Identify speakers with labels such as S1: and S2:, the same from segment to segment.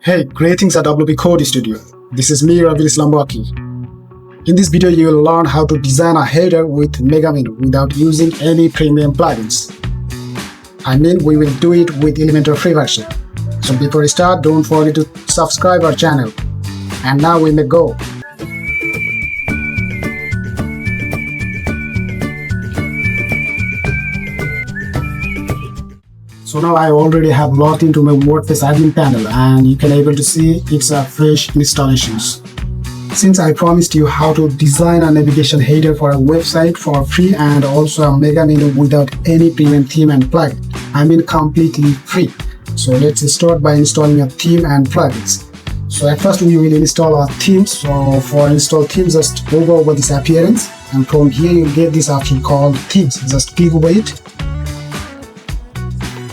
S1: Hey, greetings at WPCode Studio. This is me, Ravi Islambaki. In this video, you will learn how to design a header with Megamenu without using any premium plugins. We will do it with Elementor free version. So before we start, don't forget to subscribe our channel. And now we may go. So now I already have logged into my WordPress admin panel and you can able to see it's a fresh installations. Since I promised you how to design a navigation header for a website for free and also a mega menu without any premium theme and plugin, completely free. So let's start by installing a theme and plugins. So at first we will install our theme. So for install themes, just hover over this appearance and from here you'll get this option called themes. Just click over it.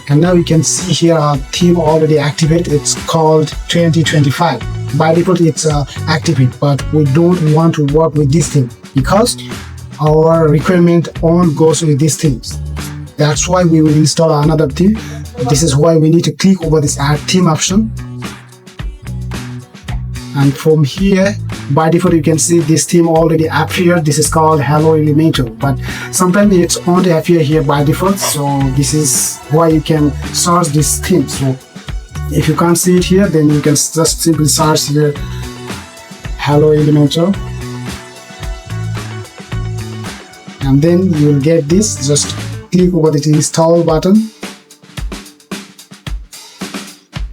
S1: And now you can see here our theme already activated. It's called 2025. By default it's activated, but we don't want to work with this theme because our requirement only goes with these themes. That's why we will install another theme. This is why we need to click over this add theme option. And from here, by default, you can see this theme already appeared. This is called Hello Elementor, but sometimes it's only appear here by default. So this is why you can search this theme. So if you can't see it here, then you can just simply search here Hello Elementor, and then you will get this. Just click over the install button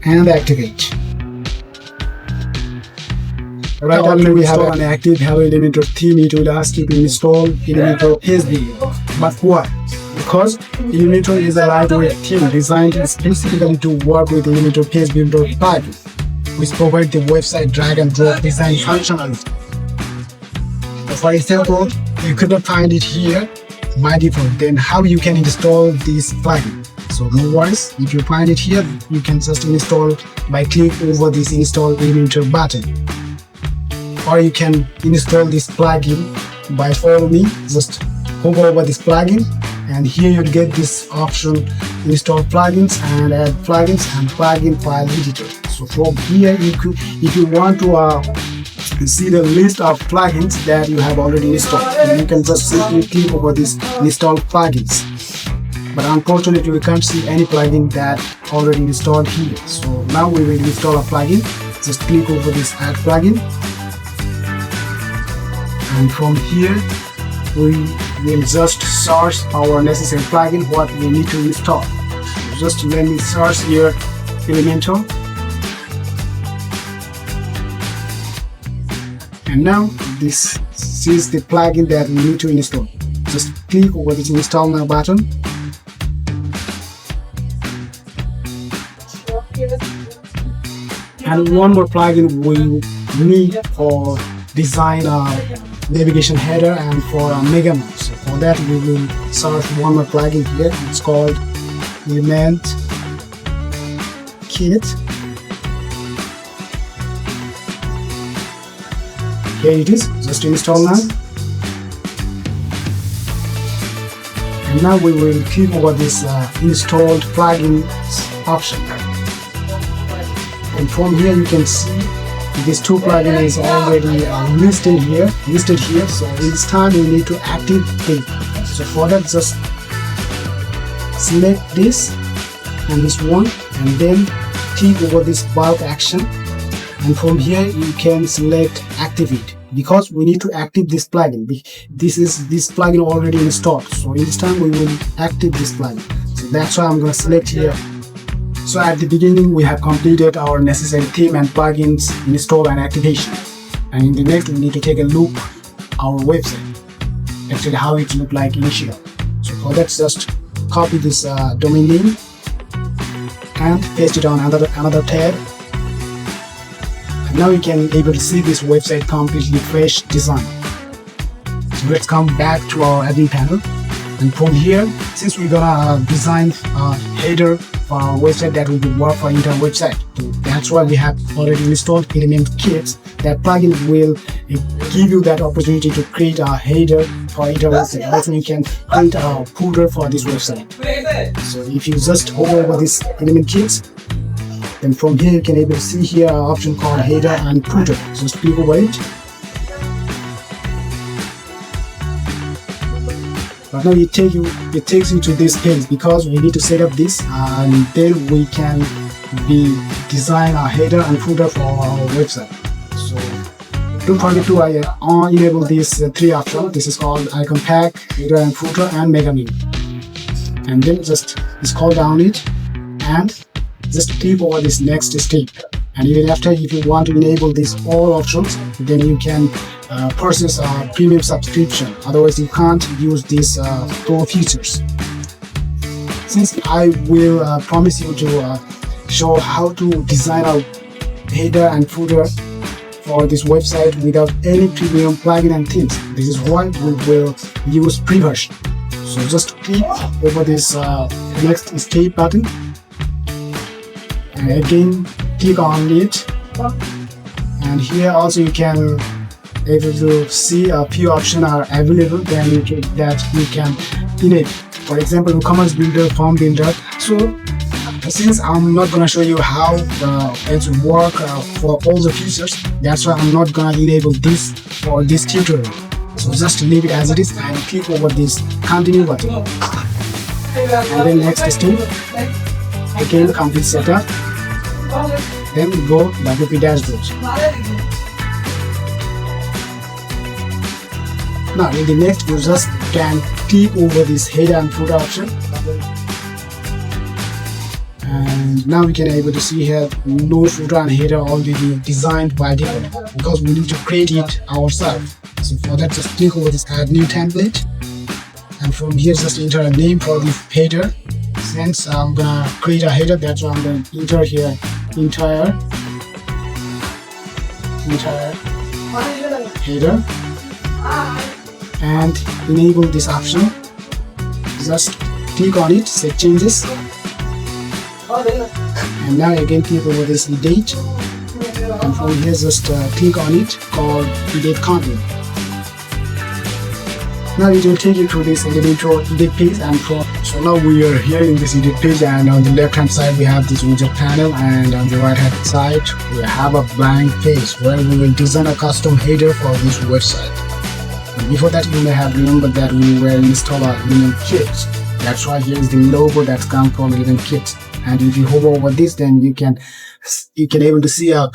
S1: and activate. Right after we have an active Hello Elementor theme, it will ask you to install Elementor PHP. But why? Because Elementor is a lightweight theme designed specifically to work with Elementor PHP plugin, which provide the website drag and drop design functionality. For example, you could not find it here by default, then how you can install this plugin? So no worries, if you find it here, you can just install by click over this install Elementor button. Or you can install this plugin by follow me. Just hover over this plugin and here you'll get this option install plugins and add plugins and plugin file editor. So from here if you want to see the list of plugins that you have already installed, you can just simply click over this install plugins. But unfortunately we can't see any plugin that already installed here. So now we will install a plugin. Just click over this add plugin. And from here, we will just search our necessary plugin, what we need to install. So just let me search here Elementor. And now this is the plugin that we need to install. Just click over this install now button. And one more plugin we need for design a navigation header and for a mega menu. So for that we will search one more plugin here. It's called Elementor. Here it is. Just install now. And now we will click over this installed plugins option. And from here you can see these two plugins is already listed here. So in this time you need to activate. So for that, just select this and this one, and then click over this bulk action. And from here you can select activate because we need to activate this plugin. This plugin already installed. So in this time we will activate this plugin. So that's why I'm going to select here. So at the beginning, we have completed our necessary theme and plugins install and activation. And in the next, we need to take a look our website, actually how it looked like initially. So for that, just copy this domain name and paste it on another tab. And now you can able to see this website completely fresh design. So let's come back to our admin panel. And from here, since we're gonna design a header for our website that will work for entire website, so that's why we have already installed Element Kits. That plugin will give you that opportunity to create a header for entire website. Also, you can create a footer for this website. So if you just hover over this Element Kits, Then from here you can able to see here an option called header and footer. Just click over it. But now it takes you to this page because we need to set up this, and then we can design a header and footer for our website. So don't forget to enable these three options. This is called icon pack, header and footer, and mega menu. And then just scroll down it and just click over this next step. And even after, if you want to enable these all options, then you can purchase a premium subscription. Otherwise you can't use these pro features. Since I will promise you to show how to design a header and footer for this website without any premium plugin and themes, this is why we will use pre-version. So just click over this next step button, and again click on it. And here also you can able to see a few options are available that you can enable. For example, WooCommerce builder, form builder. So since I'm not gonna show you how it will work for all the features, that's why I'm not gonna enable this for this tutorial. So just leave it as it is and click over this continue button. And then next step, again complete setup. Then go WP dashboard. Now in the next, you just can click over this header and footer option. And now we can able to see here no footer and header already designed by default because we need to create it ourselves. So for that, just click over this add new template, and from here just enter a name for the header. Since I'm gonna create a header, that's why I'm gonna enter here entire header and enable this option. Just click on it, set changes, and now again click over this date, and from here just click on it called edit content. Now it will take you to this Elementor edit page, and so now we are here in this edit page, and on the left hand side we have this widget panel, and on the right hand side we have a blank page where we will design a custom header for this website. And before that, you may have remembered that we will install our Elementor. That's why here is the logo that's come from Elementor. And if you hover over this, then you can able to see a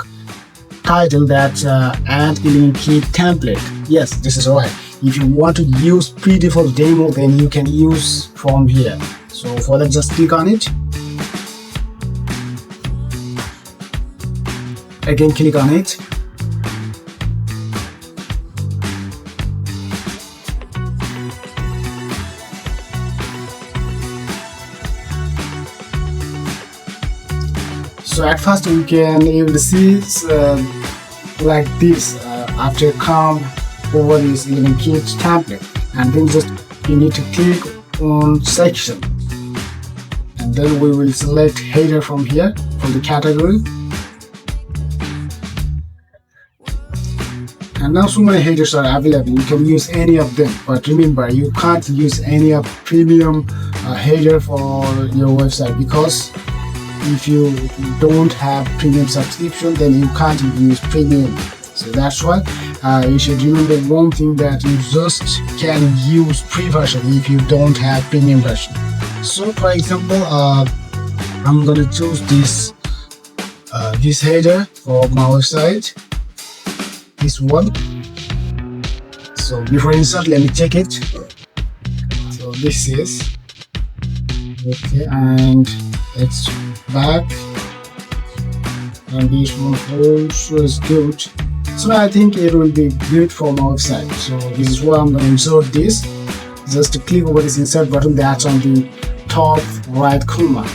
S1: title that add Elementor template. Yes, this is right. If you want to use pre-default demo, then you can use from here. So for that, just click on it. Again, click on it. So at first you can able to see like this after come over this Elementor template, and then just you need to click on section, and then we will select header from here from the category. And now so many headers are available, you can use any of them, but remember you can't use any of premium header for your website, because if you don't have premium subscription, then you can't use premium. So that's why you should remember one thing, that you just can use pre-version if you don't have premium version. So for example, I'm gonna choose this header for my website, this one. So before insert, let me check it. So this is okay, and it's back, and this one also is good. So I think it will be good for my website. So this is why I'm going to insert this. Just to click over this insert button that's on the top right corner.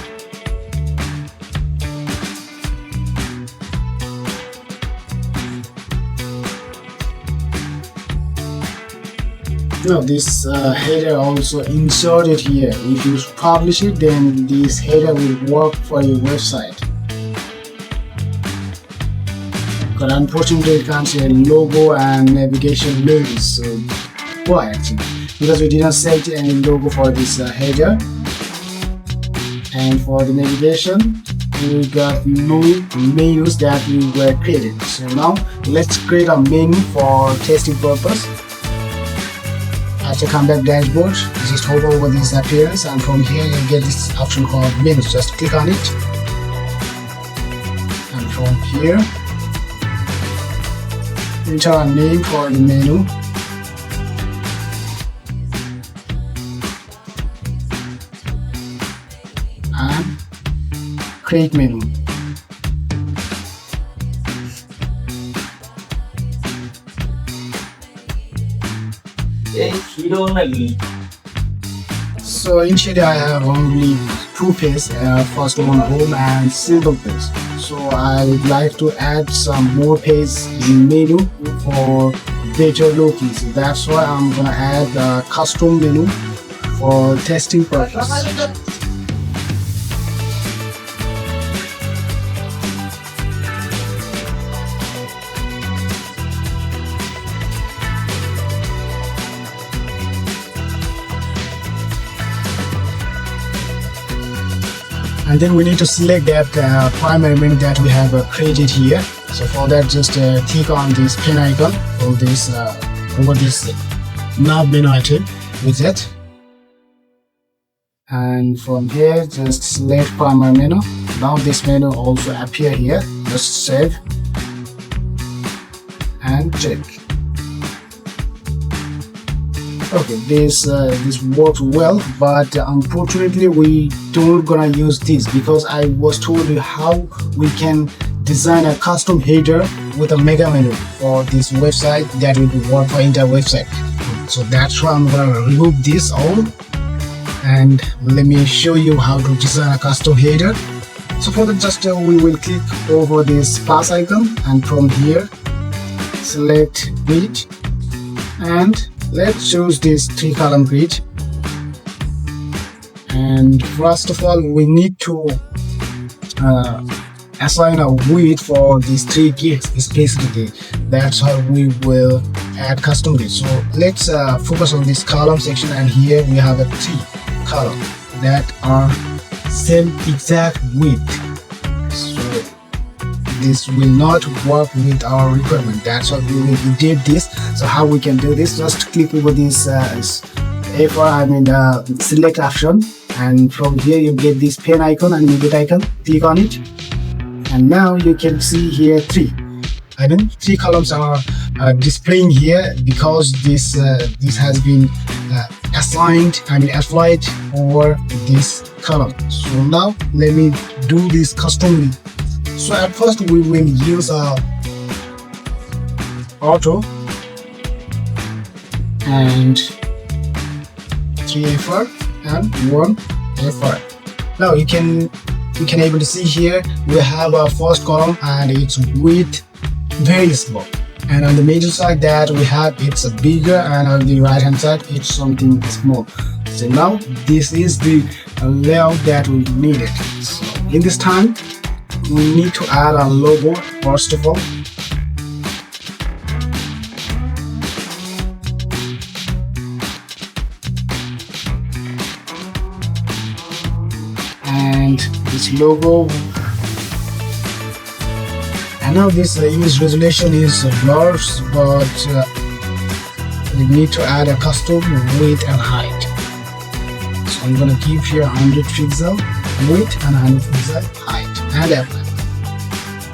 S1: Now this header also inserted here. If you publish it, then this header will work for your website. But unfortunately it can't see a logo and navigation links. So why actually? Because we did not set any logo for this header. And for the navigation, we got no menus that we were created. So now let's create a menu for testing purpose. After come back dashboard, just hover over this appearance, and from here you get this option called menus. Just click on it, and from here enter a name for the menu. And create menu. So initially I have only two pages, first one home and single page. So I would like to add some more pages in menu for better looking. So that's why I'm gonna add a custom menu for testing purpose. And then we need to select that primary menu that we have created here. So for that, just click on this pen icon from this over this nav menu item widget, and from here just select primary menu. Now this menu also appear here. Just save and check. Okay, this works well, but unfortunately we don't gonna use this because I was told you how we can design a custom header with a mega menu for this website that will work for entire website. So that's why I'm gonna remove this all, and let me show you how to design a custom header. So for that, just we will click over this plus icon, and from here select grid, and let's choose this 3-column grid. And first of all, we need to assign a width for these 3 grids specifically. That's how we will add custom grids. So let's focus on this column section, and here we have a 3 column that are same exact width. So this will not work with our requirement. That's why we will edit this. So how we can do this? Just click over this select option, and from here you get this pen icon and edit icon. Click on it, and now you can see here 3 columns are displaying here because this has been assigned and applied over this column. So now let me do this customly. So at first we will use auto and 3 effort and 1 effort. Now you can able to see here we have our first column and its width very small, and on the middle side that we have it's a bigger, and on the right hand side it's something small. So now this is the layout that we needed. So in this time we need to add a logo first of all. And this logo, and now this image resolution is blurred, but we need to add a custom width and height. So I'm gonna keep here 100 pixel width and 100 pixel height and apply.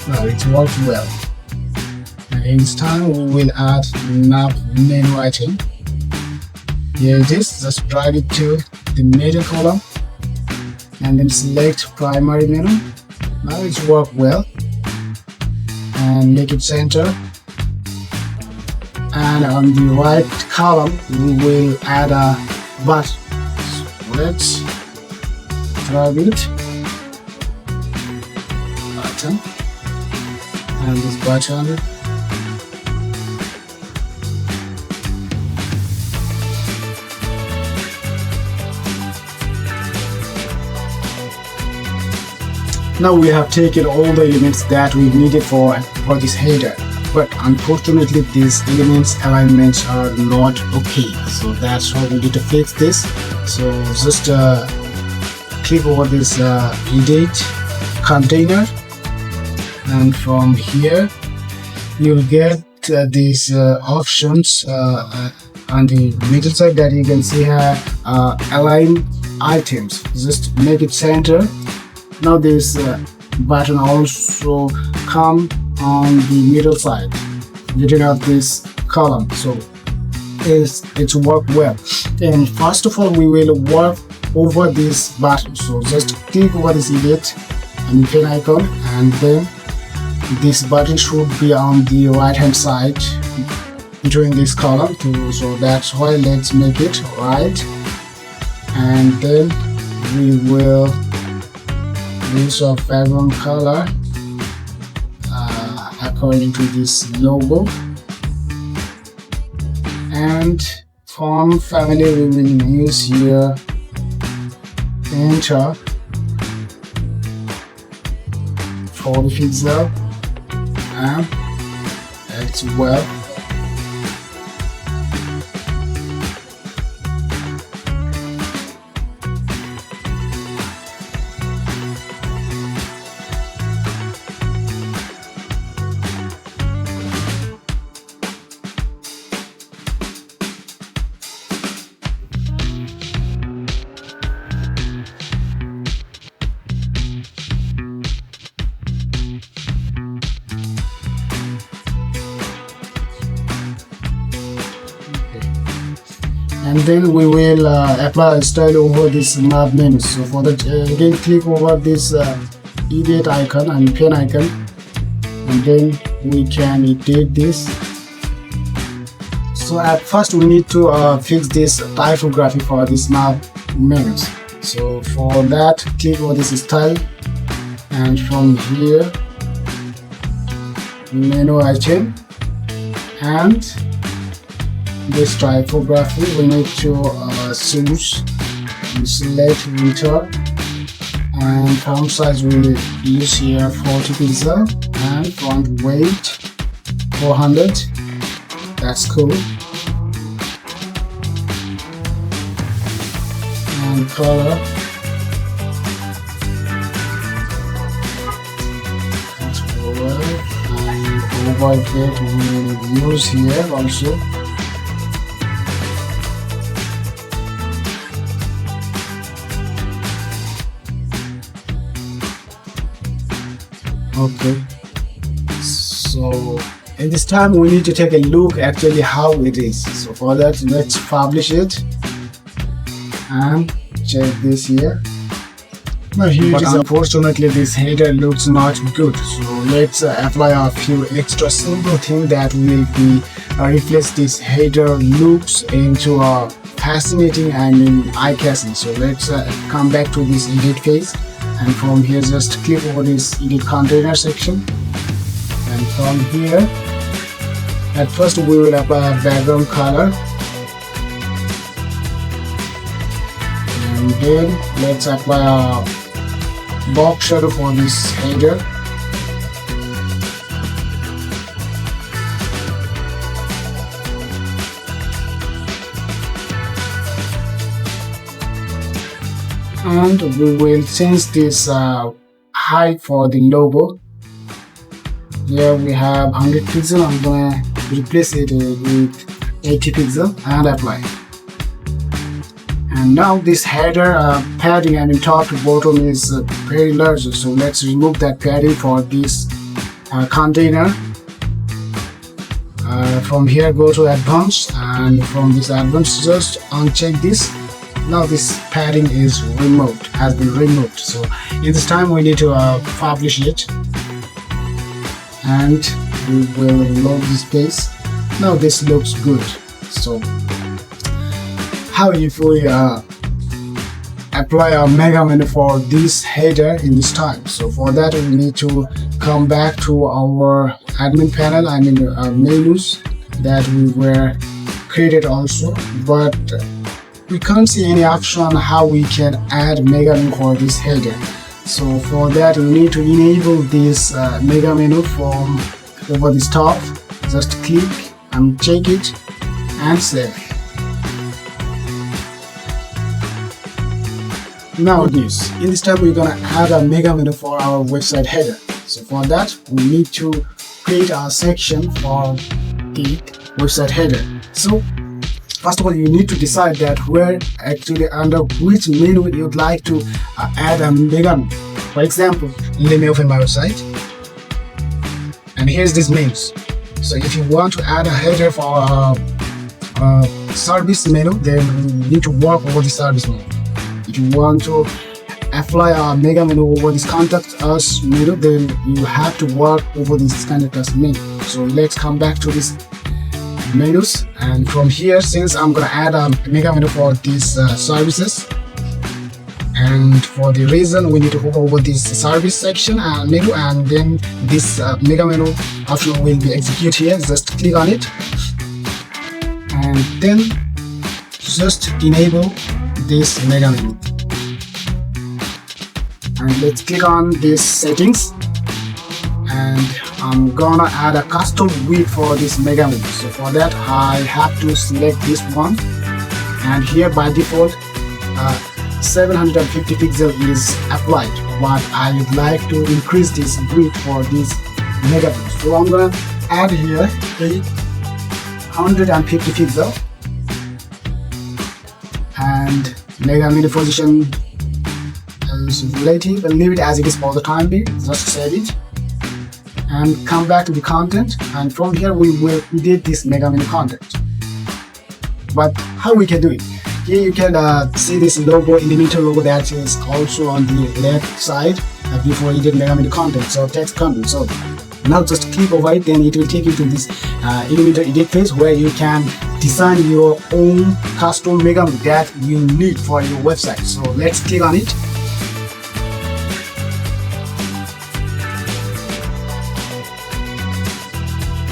S1: Now it worked well. And in this time we will add nav menu item. Here it is. Just drag it to the middle column and then select primary menu. Now it's worked well, and make it center, and on the right column we will add a button. So let's drag it, button, and this button. Now we have taken all the elements that we needed for this header, but unfortunately these alignments are not okay. So that's why we need to fix this. So just click over this edit container, and from here you'll get these options on the middle side that you can see here. Align items, just make it center. Now this button also come on the middle side within of this column, so it's work well. And first of all, we will work over this button, so just click over this edit and pen icon, and then this button should be on the right hand side during this column too, so that's why let's make it right. And then we will use a background color according to this logo, and font family we will use here Elementor 40 pixel, and as well and then we will apply a style over this map menu. So for that, again click over this edit icon and pen icon, and then we can edit this. So at first we need to fix this typography for this map menus. So for that, click over this style, and from here menu item, and this typography we need to choose and select winter, and font size we will use here 40 pixel, and font weight 400. That's cool. And color and overweight we will use here also. Okay, so in this time we need to take a look actually how it is. So for that, let's publish it and check this here. Now here it is. Unfortunately this header looks not good, so let's apply a few extra simple things that will be replace this header looks into a fascinating and eye-catching. So let's come back to this edit phase, and from here just click over this edit container section, and from here at first we will apply a background color, and then let's apply a box shadow for this header. And we will change this height for the logo. Here we have 100 pixel. I'm gonna replace it with 80 pixel and apply. And now this header padding, and in top to bottom is very large, so let's remove that padding for this container. From here go to advanced, and from this advanced just uncheck this. Now this padding is removed, has been removed. So in this time we need to publish it, and we will load this page. Now this looks good. So how if we apply a mega menu for this header in this time? So for that we need to come back to our admin panel, I mean menus that we were created also, but we can't see any option on how we can add mega menu for this header. So for that we need to enable this mega menu from over this top. Just click and check it and save. Now news. In this time we're gonna add a mega menu for our website header. So for that we need to create a section for the website header. So first of all, you need to decide that where actually under which menu you'd like to add a mega menu. For example, let me open my website, and here's this menus. So if you want to add a header for service menu, then you need to work over the service menu. If you want to apply a mega menu over this contact us menu, then you have to work over this contact us menu. So let's come back to this menus, and from here, since I'm gonna add a mega menu for these services, and for the reason we need to hover over this service section and menu, and then this mega menu option will be executed here. Just click on it and then just enable this mega menu, and let's click on this settings, and I'm gonna add a custom width for this mega menu. So for that I have to select this one, and here by default 750 pixel is applied, but I would like to increase this width for this mega menu. So I'm gonna add here 850 pixel, and mega menu position is relative, and leave it as it is for the time being. Just save it and come back to the content, and from here we will edit this mega menu content. But how we can do it? Here you can see this logo, Elementor logo, that is also on the left side before edit mega menu content, so text content. So now just click over it, then it will take you to this Elementor edit page where you can design your own custom mega menu that you need for your website. So let's click on it.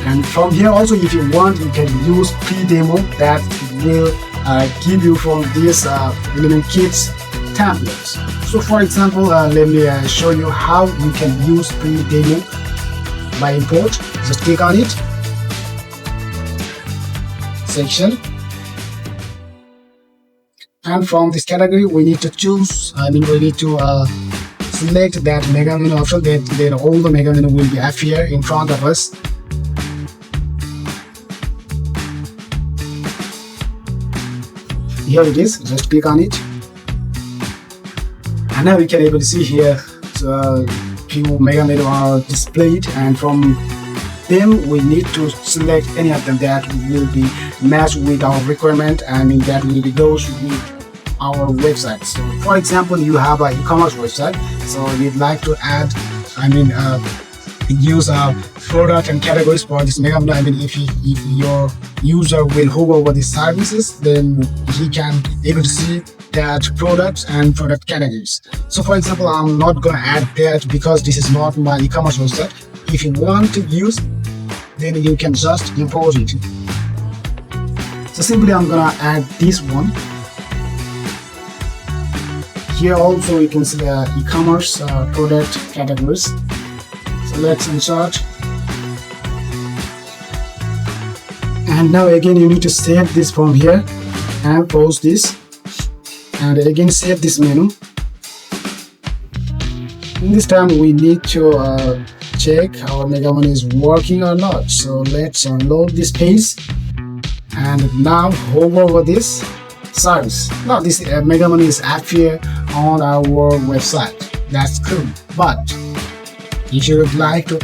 S1: And from here also, if you want, you can use pre-demo that will give you from this Element Kits templates. So for example, let me show you how you can use pre-demo by import. Just click on it, section, and from this category we need to choose, we need to select that mega menu option, then all the mega menu will be appear in front of us. Here it is, just click on it, and now we can able to see here few mega menu are displayed, and from them we need to select any of them that will be matched with our requirement, and that will be goes with our website. So for example, you have an e-commerce website, so you'd like to add use product and categories for this mega menu. If your user will hover over these services, then he can able to see that products and product categories. So for example, I'm not gonna add that because this is not my e-commerce website. If you want to use, then you can just import it. So simply I'm gonna add this one. Here also you can see the e-commerce product categories. So let's insert, and now again you need to save this from here and pause this, and again save this menu. In this time we need to check our mega menu is working or not. So let's unload this page, and now hover over this service. Now this mega menu is appear on our website. That's cool. But if you would like to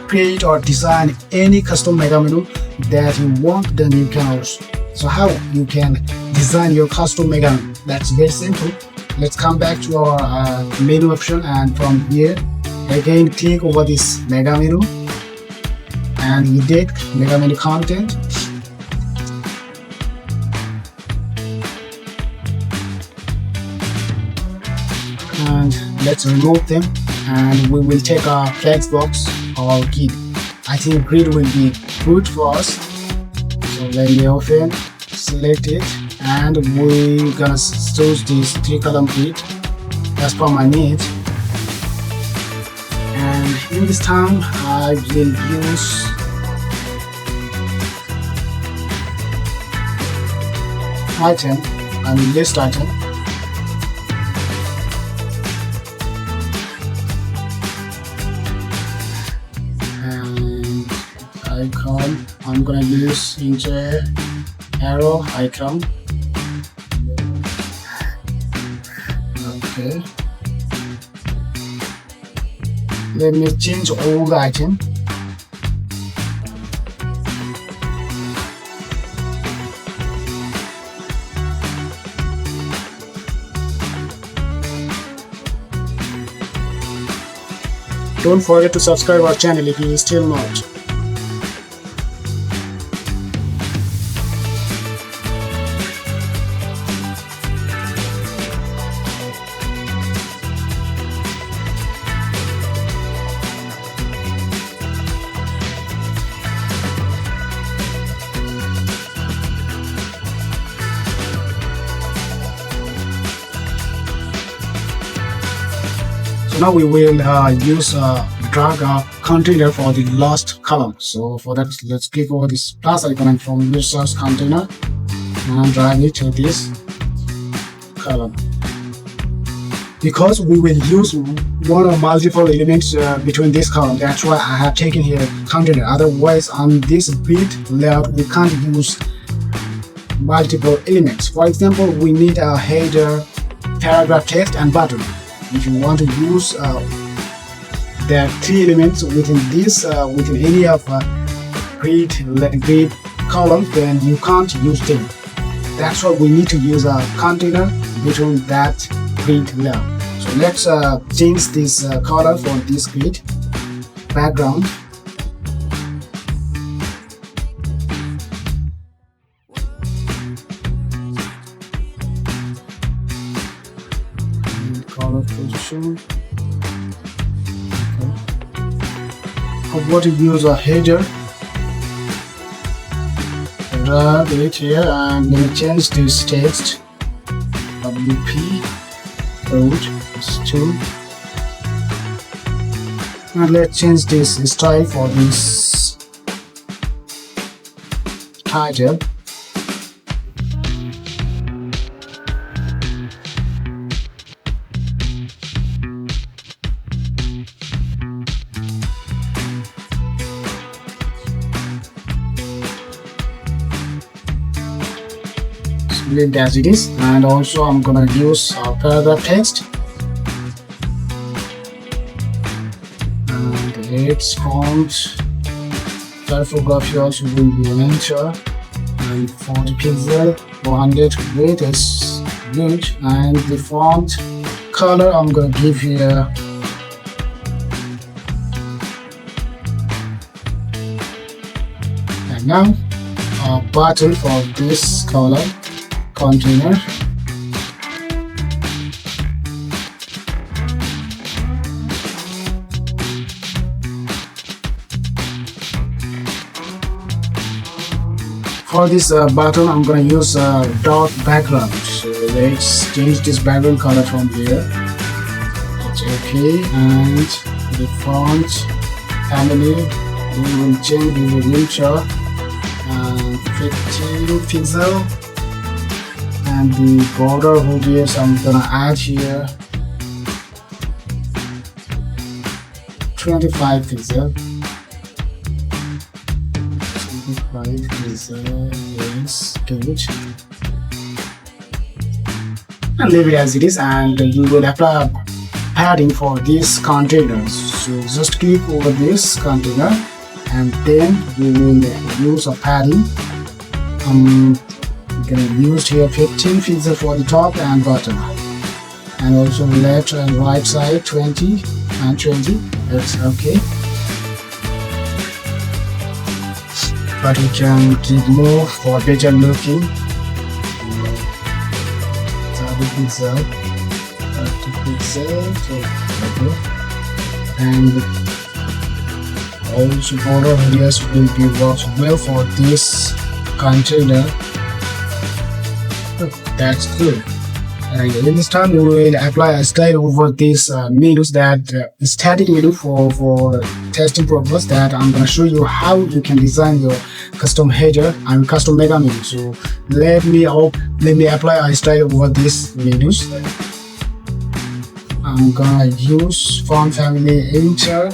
S1: create or design any custom mega menu that you want, then you can also. So how you can design your custom mega menu? That's very simple. Let's come back to our menu option, and from here again click over this mega menu and edit mega menu content. And let's remove them, and we will take our flex box or grid. I think grid will be good for us. So let me open, select it, and we're gonna choose this 3-column grid as per my need. And in this time I will use item and list item. icon. I'm gonna use into arrow icon. Okay. Let me change all the item. Don't forget to subscribe our channel if you still not. Now we will use drag a container for the last column. So for that, let's click over this plus icon and from your source container and drag it to this column. Because we will use one or multiple elements between this column, that's why I have taken here container. Otherwise, on this grid layout, we can't use multiple elements. For example, we need a header, paragraph text, and button. If you want to use the three elements within this, within any of grid columns, then you can't use them. That's why we need to use a container between that grid layout. So let's change this color for this grid background. Color position. Okay. I'm going to use a header. Drag it here and then change this text. WPCode is 2. And let's change this style for this title. Leave it as it is, and also I'm gonna use paragraph text and its font typography also will be Elementor and 40 pixel 100 weight is good, and the font color I'm gonna give here and now a button for this color container. For this button, I'm going to use a dark background. So let's change this background color from here. It's okay, and the font family we will change the intro and 15 pixel. And the border radius I'm gonna add here 25 pixel. 25 pixel is good. And leave it as it is, and you will apply padding for these containers. So just click over this container and then we will use a padding. Used here 15 pixel for the top and bottom, and also left and right side 20 and 20. That's okay, but we can give more for better looking. 30 pixel, 30 pixel, okay. And also border radius will be works well for this container. That's good. And in this time we will apply a style over these menus, that static menu for testing purpose, that I'm going to show you how you can design your custom header and custom mega menu. So let me apply a style over these menus. I'm gonna use font family enter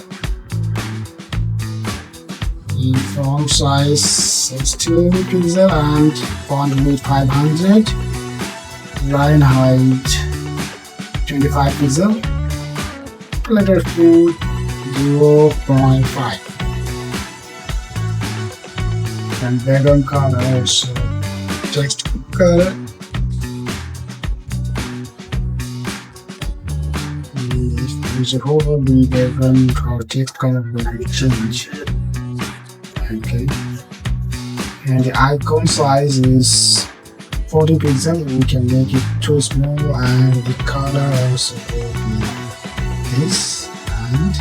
S1: the font size 16 pixel and font width 500, line height 25 pixel, letter field 0.5, and background color also text color. If hover the background or text color will be changed. Okay, and the icon size is 40 pixels. We can make it too small, and the color also will be this. And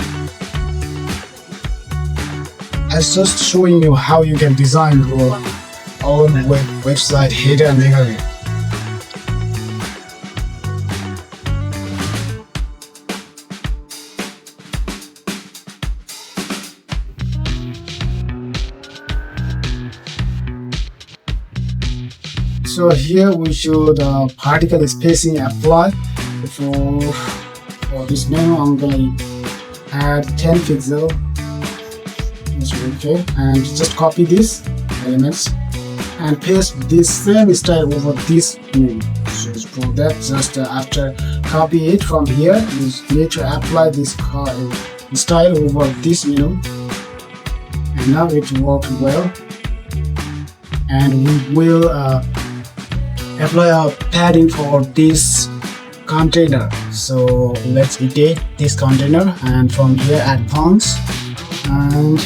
S1: as just showing you how you can design your own website header and mega. So here we show the particle spacing apply. For this menu, I'm going to add 10 pixel. Okay, and just copy these elements and paste this same style over this menu. So for that, just after copy it from here, you need to apply this style over this menu, and now it works well. And we will apply our padding for this container. So let's edit this container, and from here add fonts, and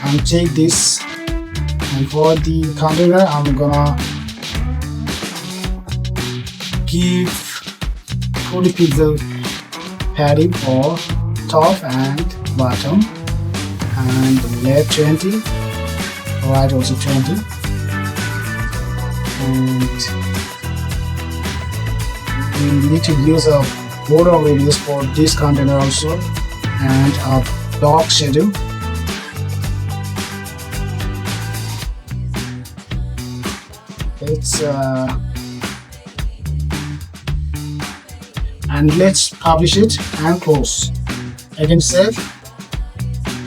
S1: uncheck this, and for the container I'm gonna give 40 pixel padding for top and bottom, and left 20, right also 20, and we need to use a border radius for this container also, and a block schedule. And let's publish it and close. Again save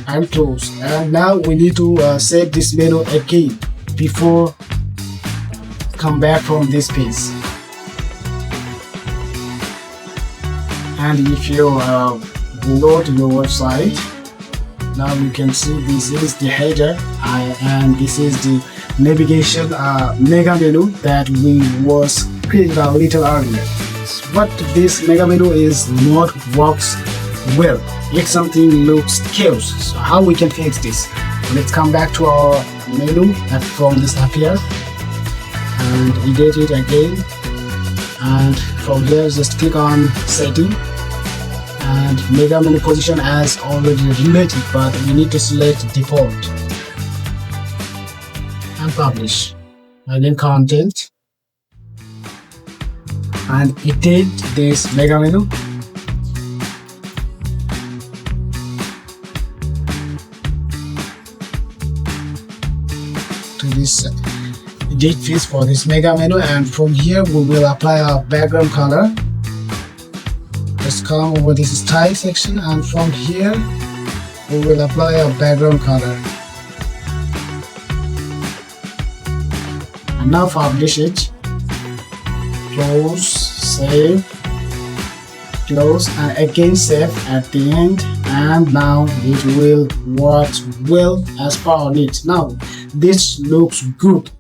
S1: and close. And now we need to save this menu again before come back from this page. And if you load your website, now you can see this is the header and this is the navigation mega menu that we was created a little earlier. But this mega menu is not works well. If something looks chaos, so how we can fix this? Let's come back to our menu from this appear and edit it again, and from here just click on setting, and mega menu position as already related, but we need to select default and publish. Again content and edit this mega menu. To this edit fields for this mega menu, and from here we will apply our background color. Let's come over this style section, and from here we will apply our background color. And now publish it. Close, save, close, and again save at the end, and now it will work well as per our needs. Now this looks good.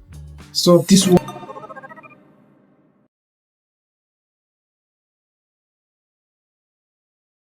S1: So this one